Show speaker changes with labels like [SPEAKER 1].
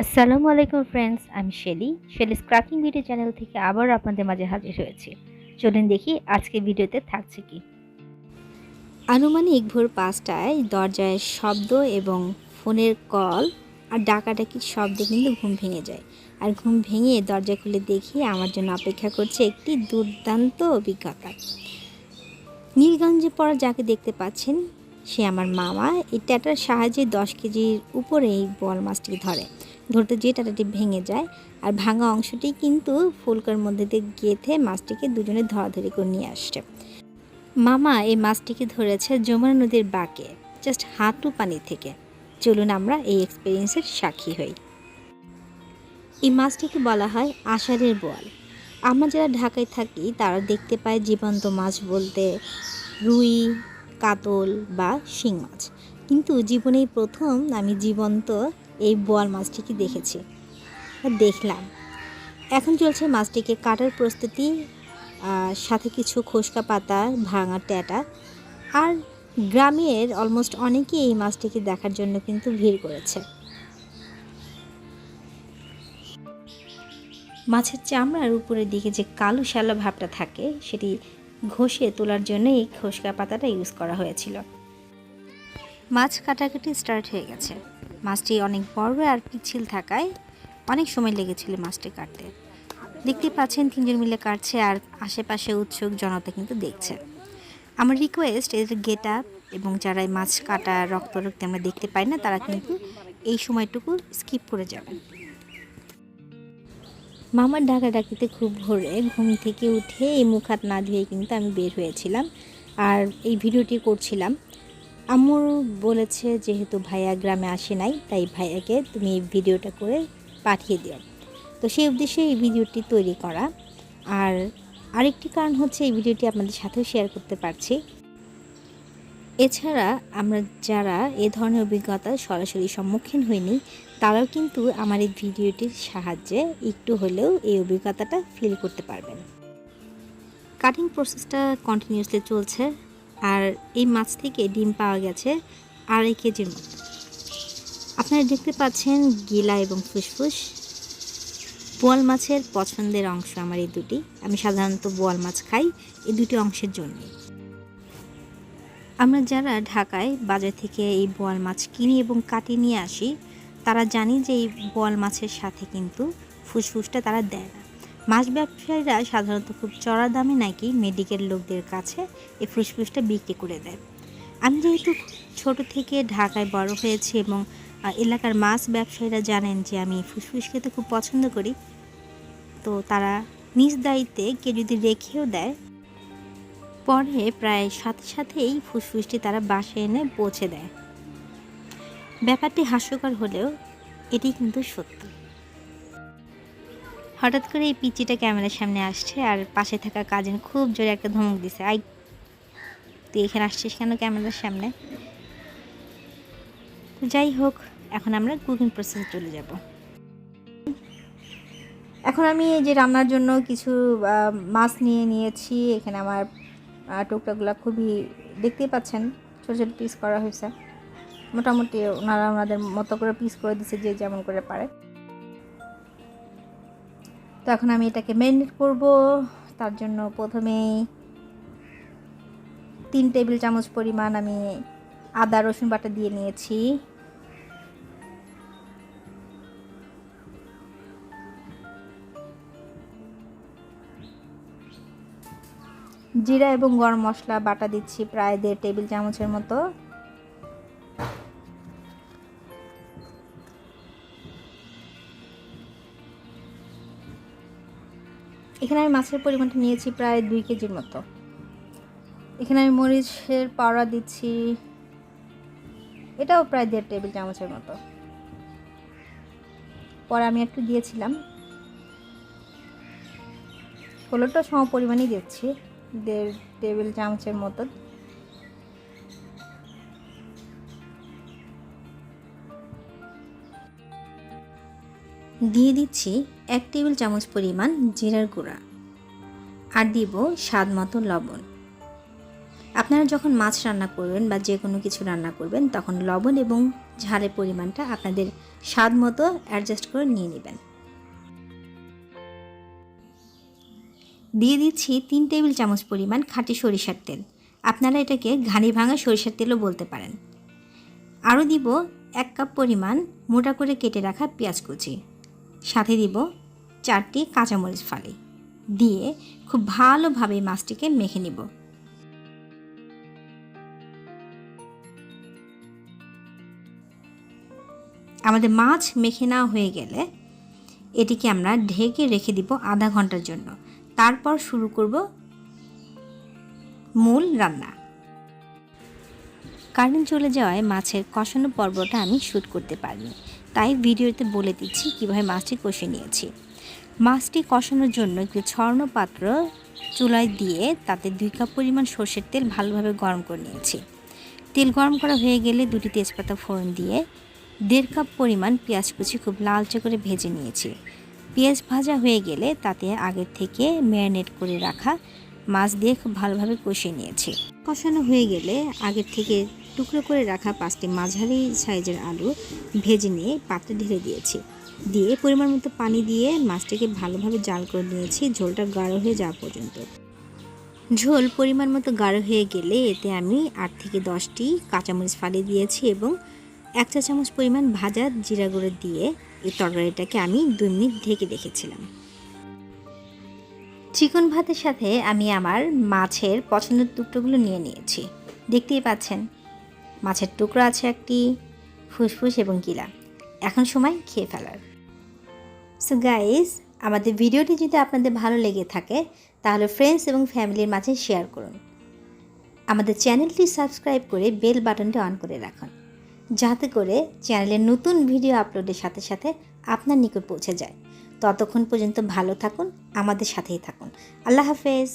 [SPEAKER 1] আসসালামু আলাইকুম ফ্রেন্ডস, আমি Shelly. Shelly's crafting video channel থেকে আবার আপনাদের মাঝে হাজির হয়েছি। চলুন দেখি আজকে ভিডিওতে থাকছে কি। আনুমানিক ভোর ৫টায় দরজায় শব্দ এবং ফোনের কল আর ডাকাডাকির শব্দে কিন্তু ঘুম ভেঙে যায়। আর ঘুম ভেঙে দরজা খুলে দেখি আমার জন্য অপেক্ষা করছে একটি দুর্দান্ত অভিজ্ঞতা। নীলগঞ্জে পড়া যাকে দেখতে পাচ্ছেন সে আমার মামা। এই ট্যাটার সাহায্যে 10 কেজির উপরে এই বোয়াল মাছটি ধরতে যে ট্যাটাটি ভেঙে যায় আর ভাঙা অংশটি কিন্তু ফুলকার মধ্যে দিয়ে গেঁথে মাছটিকে দুজনে ধরাধরি করে নিয়ে আসছে। মামা এই মাছটিকে ধরেছে যমুনা নদীর বাঁকে, জাস্ট হাঁটু পানি থেকে। চলুন আমরা এই এক্সপিরিয়েন্সের সাক্ষী হই। এই মাছটিকে বলা হয় আষাঢ়ের বোয়াল। আমরা যারা ঢাকায় থাকি তারা দেখতে পায় জীবন্ত মাছ বলতে রুই, কাতল বা শিং মাছ, কিন্তু জীবনেই প্রথম আমি জীবন্ত এই বোয়াল মাছটিকে দেখলাম। এখন চলছে মাছটিকে কাটার প্রস্তুতি, সাথে কিছু খোসকা পাতা, ভাঙা ট্যাটা। আর গ্রামের অলমোস্ট অনেকেই এই মাছটিকে দেখার জন্য কিন্তু ভিড় করেছে। মাছের চামড়ার উপরের দিকে যে কালো শ্যালো ভাবটা থাকে সেটি ঘষে তোলার জন্য এই খোসকা পাতাটা ইউজ করা হয়েছিল। মাছ কাটাকাটি স্টার্ট হয়ে গেছে। মাছটি অনেক বড় আর পিচ্ছিল থাকায় অনেক সময় লেগেছিল মাছটি কাটতে। দেখতে পাচ্ছেন 3জন মিলে কাটছে আর আশেপাশে উৎসুক জনতা কিন্তু দেখছে। আমার রিকোয়েস্ট, এর গেট আপ এবং যারা মাছ কাটা রক্ত আমরা দেখতে পাই না তারা কিন্তু এই সময়টুকু স্কিপ করে যাবেন। মামার ডাকাডাকিতে খুব ভোরে ঘুম থেকে উঠে এই মুখ হাত না ধুয়ে কিন্তু আমি বের হয়েছিলাম আর এই ভিডিওটি করছিলাম। আম্মু বলেছে যেহেতু ভাইয়া গ্রামে আসে নাই তাই ভাইয়াকে তুমি এই ভিডিওটা করে পাঠিয়ে দিও। তো সেই উদ্দেশ্যে এই ভিডিওটি তৈরি করা। আর আরেকটি কারণ হচ্ছে এই ভিডিওটি আপনাদের সাথেও শেয়ার করতে পারছি। এছাড়া আমরা যারা এ ধরনের অভিজ্ঞতা সরাসরি সম্মুখীন হইনি তারাও কিন্তু আমার এই ভিডিওটির সাহায্যে একটু হলেও এই অভিজ্ঞতাটা ফিল করতে পারবেন। কাটিং প্রসেসটা কন্টিনিউয়াসলি চলছে আর এই মাছ থেকে ডিম পাওয়া গেছে 2.5 কেজির মতো। আপনারা দেখতে পাচ্ছেন গিলা এবং ফুসফুস। বোয়াল মাছের পছন্দের অংশ আমার এই দুটি। আমি সাধারণত বোয়াল মাছ খাই এই দুটি অংশের জন্য। আমরা যারা ঢাকায় বাজার থেকে এই বোয়াল মাছ কিনি এবং কাটিয়ে নিয়ে আসি তারা জানি যে এই বোয়াল মাছের সাথে কিন্তু ফুসফুসটা তারা দেয় না। মাছ ব্যবসায়ীরা সাধারণত খুব চড়া দামে নাকি মেডিকেল লোকদের কাছে এই ফুসফুসটা বিক্রি করে দেয়। আমি যেহেতু ছোট থেকে ঢাকায় বড় হয়েছি এবং এলাকার মাছ ব্যবসায়ীরা জানেন যে আমি ফুসফুস খেতে খুব পছন্দ করি, তো তারা নিজ দায়িত্বে কেউ যদি রেখেও দেয় পরে প্রায় সাথে সাথেই ফুসফুসটি তারা বাসায় এনে পৌঁছে দেয়। ব্যাপারটি হাস্যকর হলেও এটি কিন্তু সত্য। হঠাৎ করে এই পিচিটা ক্যামেরার সামনে আসছে আর পাশে থাকা কাজিন খুব জোরে একটা ধমক দিছে, আই তুই এখানে আসছিস কেন ক্যামেরার সামনে। তো যাই হোক, এখন আমরা কুকিং প্রসেসে চলে যাব। এখন আমি এই যে রান্নার জন্য কিছু মাছ নিয়েছি। এখানে আমার টুকটাগুলো খুবই দেখতেই পাচ্ছেন ছোটো ছোটো পিস করা হয়েছে। মোটামুটি ওনারা ওনাদের মতো করে পিস করে দিচ্ছে যে যেমন করে পারে। তো এখন আমি এটাকে ম্যারিনেট করব। তার জন্য প্রথমেই 3 টেবিল চামচ পরিমাণ আমি আদা রসুন বাটা দিয়ে নিয়েছি। জিরা এবং গরম মশলা বাটা দিচ্ছি প্রায় 1.5 টেবিল চামচের মতো। এখানে আমি মাছের পরিমাণটা নিয়েছি প্রায় 2 কেজির মতো। এখানে আমি মরিচের পাউডার দিচ্ছি, এটাও প্রায় 1.5 টেবিল চামচের মতো। পরে আমি একটু দিয়েছিলাম, হলুদটা সম পরিমাণই দিচ্ছি 1.5 টেবিল চামচের মতো। দিয়ে দিচ্ছি 1 টেবিল চামচ পরিমাণ জিরার গুঁড়া আর দিব স্বাদ মতো লবণ। আপনারা যখন মাছ রান্না করবেন বা যে কোনো কিছু রান্না করবেন তখন লবণ এবং ঝালের পরিমাণটা আপনাদের স্বাদ মতো অ্যাডজাস্ট করে নিয়ে নেবেন। দিয়ে দিচ্ছি 3 টেবিল চামচ পরিমাণ খাঁটি সরিষার তেল। আপনারা এটাকে ঘানি ভাঙা সরিষার তেলও বলতে পারেন। আরও দিব 1 কাপ পরিমাণ মোটা করে কেটে রাখা পেঁয়াজ কুচি, সাথে দিব 4টি কাঁচামরিচ ফালি। দিয়ে খুব ভালোভাবে মাছটিকে মেখে নিব। আমাদের মাছ মেখে নেওয়া হয়ে গেলে এটিকে আমরা ঢেকে রেখে দিব আধা ঘন্টার জন্য। তারপর শুরু করব মূল রান্না। কারেন্ট চলে যাওয়ায় মাছের কষানো পর্বটা আমি শ্যুট করতে পারিনি, তাই ভিডিওতে বলে দিচ্ছি কীভাবে মাছটি কষে নিয়েছি। মাছটি কষানোর জন্য একটু ছড়ানো পাত্র চুলায় দিয়ে তাতে 2 কাপ পরিমাণ সরষের তেল ভালোভাবে গরম করে নিয়েছি। তেল গরম করা হয়ে গেলে 2টি তেজপাতা ফোড়ন দিয়ে 1.5 কাপ পরিমাণ পেঁয়াজ কুচি খুব লালচে করে ভেজে নিয়েছি। পেঁয়াজ ভাজা হয়ে গেলে তাতে আগের থেকে ম্যারিনেট করে রাখা মাছ দিয়ে খুব ভালোভাবে কষিয়ে নিয়েছি। কষানো হয়ে গেলে আগের থেকে টুকরো করে রাখা 5টি মাঝারি সাইজের আলু ভেজে নিয়ে পাত্রে ঢেলে দিয়েছি। দিয়ে পরিমাণ মতো পানি দিয়ে মাছটিকে ভালোভাবে জাল করে নিয়েছি ঝোলটা গাঢ় হয়ে যাওয়া পর্যন্ত। ঝোল পরিমাণ মতো গাঢ় হয়ে গেলে এতে আমি 8 থেকে 10টি কাঁচামরিচ ফালি দিয়েছি এবং 1 চা চামচ পরিমাণ ভাজা জিরা গুঁড়ো দিয়ে এই তরকারিটাকে আমি 2 মিনিট ঢেকে রেখেছিলাম। চিকন ভাতের সাথে আমি আমার মাছের পছন্দের টুকরোগুলো নিয়ে নিয়েছি। দেখতেই পাচ্ছেন মাছের টুকরো আছে একটি, ফুসফুস এবং গিলা। এখন সময় খেয়ে ফেলার। সো গাইস, আমাদের ভিডিওটি যদি আপনাদের ভালো লেগে থাকে তাহলে ফ্রেন্ডস এবং ফ্যামিলির মাঝে শেয়ার করুন। আমাদের চ্যানেলটি সাবস্ক্রাইব করে বেল বাটনটি অন করে রাখুন, যাতে করে চ্যানেলের নতুন ভিডিও আপলোডের সাথে সাথে আপনার নিকট পৌঁছে যায়। ততক্ষণ পর্যন্ত ভালো থাকুন, আমাদের সাথেই থাকুন। আল্লাহ হাফেজ।